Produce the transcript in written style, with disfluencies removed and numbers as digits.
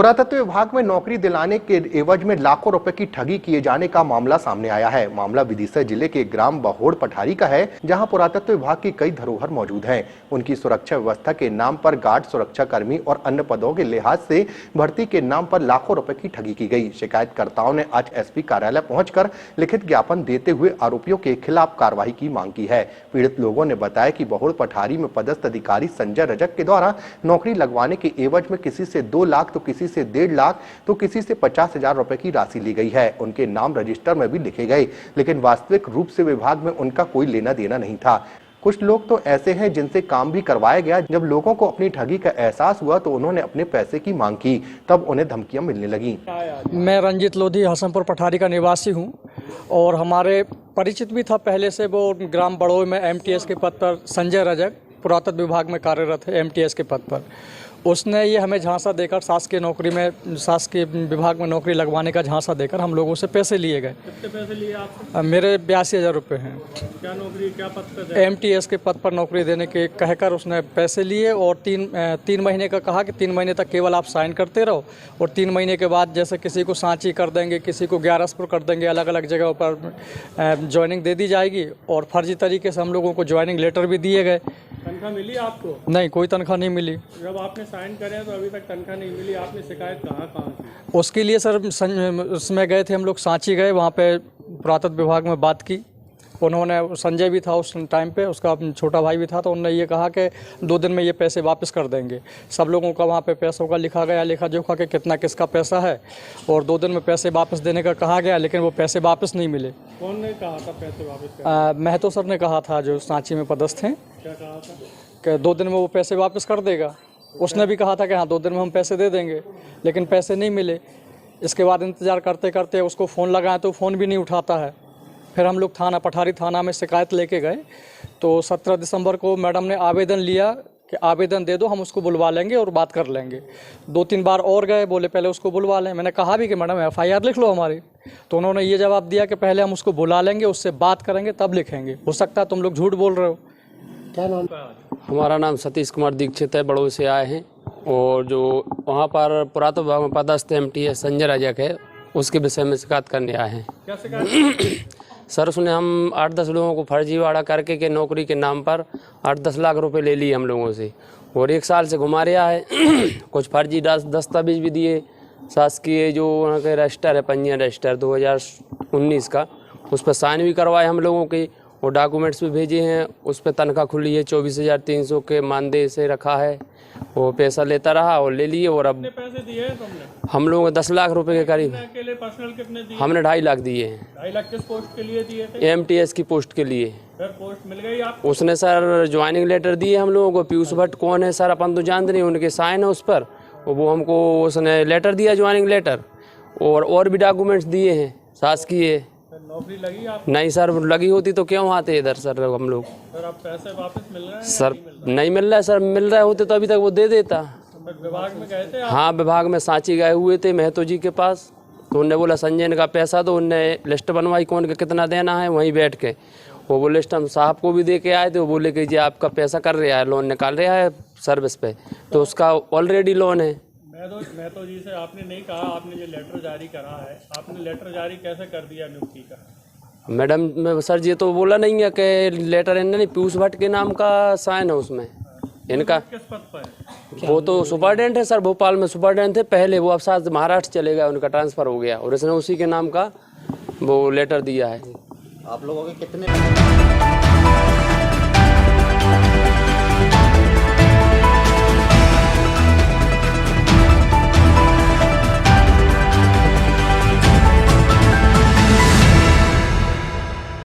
पुरातत्व विभाग में नौकरी दिलाने के एवज में लाखों रुपए की ठगी किए जाने का मामला सामने आया है। मामला विदिशा जिले के ग्राम बहोड़ पठारी का है, जहां पुरातत्व विभाग की कई धरोहर मौजूद हैं। उनकी सुरक्षा व्यवस्था के नाम पर गार्ड, सुरक्षा कर्मी और अन्य पदों के लिहाज से भर्ती के नाम पर लाखों रुपए की ठगी की गई। शिकायतकर्ताओं ने आज एसपी कार्यालय पहुंचकर लिखित ज्ञापन देते हुए आरोपियों के खिलाफ कार्रवाई की मांग की है। पीड़ित लोगों ने बताया कि बहोड़ पठारी में पदस्थ अधिकारी संजय रजक के द्वारा नौकरी लगवाने के एवज में किसी से 2 लाख तो किसी से 1.5 लाख तो किसी से 50,000 रुपए की राशि ली गई है। उनके नाम रजिस्टर में भी लिखे गए, लेकिन वास्तविक रूप से विभाग में उनका कोई लेना देना नहीं था। कुछ लोग तो ऐसे हैं जिनसे काम भी करवाया गया। जब लोगों को अपनी ठगी का एहसास हुआ तो उन्होंने अपने पैसे की मांग की, तब उन्हें धमकियां मिलने लगी। मैं रंजीत लोधी हसनपुर पठारी का निवासी हूं और हमारे परिचित भी था पहले से। वो ग्राम बड़ोई में एमटीएस के पद पर संजय रजक पुरातत्व विभाग में कार्यरत है, एमटीएस के पद पर। उसने ये हमें झांसा देकर शासकीय नौकरी में, शासकीय विभाग में नौकरी लगवाने का झांसा देकर हम लोगों से पैसे लिए गए। कितने पैसे लिए आपसे? मेरे 82,000 रुपये हैं। क्या नौकरी, क्या पद पर? एमटीएस के पद पर नौकरी देने के कहकर उसने पैसे लिए और तीन महीने का कहा कि 3 महीने तक केवल आप साइन करते रहो और 3 महीने के बाद जैसे किसी को सांची कर देंगे, किसी को ग्यारसपुर कर देंगे, अलग अलग जगहों पर ज्वाइनिंग दे दी जाएगी। और फर्जी तरीके से हम लोगों को ज्वाइनिंग लेटर भी दिए गए। तनख्वाह मिली आपको? नहीं, कोई तनख्वाह नहीं मिली। जब आपने साइन करे तो अभी तक तनख्वाह नहीं मिली, आपने शिकायत कहाँ की? उसके लिए सर उसमें गए थे हम लोग, सांची गए, वहाँ पे पुरातत्व विभाग में बात की। उन्होंने, संजय भी था उस टाइम पे, उसका छोटा भाई भी था, तो उन्होंने ये कहा कि 2 दिन में ये पैसे वापस कर देंगे। सब लोगों का वहाँ पे पैसों का लिखा गया, लेखा जोखा के कितना किसका पैसा है, और 2 दिन में पैसे वापस देने का कहा गया, लेकिन वो पैसे वापस नहीं मिले। कौन ने कहा था पैसे वापस? महतो सर ने कहा था, जो सांची में पदस्थ हैं। क्या कहा था? कि 2 दिन में वो पैसे वापस कर देगा। उसने भी कहा था कि हाँ 2 दिन में हम पैसे दे देंगे, लेकिन पैसे नहीं मिले। इसके बाद इंतज़ार करते करते उसको फ़ोन लगाए तो फ़ोन भी नहीं उठाता है। फिर हम लोग थाना, पठारी थाना में शिकायत लेके गए, तो 17 दिसंबर को मैडम ने आवेदन लिया कि आवेदन दे दो, हम उसको बुलवा लेंगे और बात कर लेंगे। 2-3 बार और गए, बोले पहले उसको बुलवा लें। मैंने कहा भी कि मैडम FIR लिख लो हमारी, तो उन्होंने ये जवाब दिया कि पहले हम उसको बुला लेंगे, उससे बात करेंगे तब लिखेंगे। हो सकता है तुम लोग झूठ बोल रहे हो। क्या नाम? हमारा नाम सतीश कुमार दीक्षित है, बड़ोई से आए हैं। और जो वहाँ पर पुरातत्व विभाग में पदस्थ MTS संजय रजक है, उसके विषय में शिकायत करने आए हैं। क्या शिकायत? सर, उसने हम 8-10 लोगों को फर्जीवाड़ा करके के नौकरी के नाम पर 8-10 लाख रुपए ले लिए हम लोगों से, और 1 साल से घुमा रहा है। कुछ फर्जी दस्तावेज भी दिए, शासकीय जो वहाँ के रजिस्टर है, पंजीयन रजिस्टर 2019 का, उस पर साइन भी करवाए हम लोगों के, और डॉक्यूमेंट्स भी भेजे हैं। उस पर तनख्वाह खुली है, 24,300 के मानदेय से रखा है। वो पैसा लेता रहा और ले लिए। और अब पैसे दिए हैं तुमने? हम लोगों को 10 लाख रुपए के करीब। अकेले पर्सनल कितने दिए? हमने 2.5 लाख दिए हैं। 2.5 लाख किस पोस्ट के लिए दिए थे? MTS की पोस्ट के लिए। फिर पोस्ट मिल गई आपको? उसने सर ज्वाइनिंग लेटर दिए हम लोगों को। पीयूष भट्ट कौन है सर, अपन तो जानते नहीं, उनके साइन है उस पर। वो हमको उसने लेटर दिया, ज्वाइनिंग लेटर, और भी डॉक्यूमेंट्स दिए हैं शासकीय। नौकरी लगी आप? नहीं सर, लगी होती तो क्यों आते इधर सर हम लोग। सर अब पैसे वापस मिल रहे हैं? सर नहीं मिल रहा है सर, मिल रहे होते तो अभी तक वो दे देता। विभाग में गए थे आप? हाँ, विभाग में सांची गए हुए थे महतो जी के पास, तो उनने बोला संजय का पैसा, तो उनने लिस्ट बनवाई कौन का कितना देना है। वहीं बैठ के वो लिस्ट हम साहब को भी दे के आए थे। वो बोले कि जी आपका पैसा कर रहा है, लोन निकाल रहा है सर्विस पे, तो उसका ऑलरेडी लोन है। महतो जी से आपने नहीं कहा, आपने जो लेटर जारी करा है, आपने लेटर जारी कैसे कर दिया नियुक्ति का? मैडम सर जी तो बोला नहीं है कि लेटर इन्होंने नहीं, पीयूष भट्ट के नाम का साइन है उसमें इनका। किस पद पर है? वो तो सुपरटेंडेंट है सर, भोपाल में सुपरटेंडेंट थे पहले। वो अब साथ महाराष्ट्र चले गए, उनका ट्रांसफ़र हो गया, और इसने उसी के नाम का वो लेटर दिया है। आप लोगों के कितने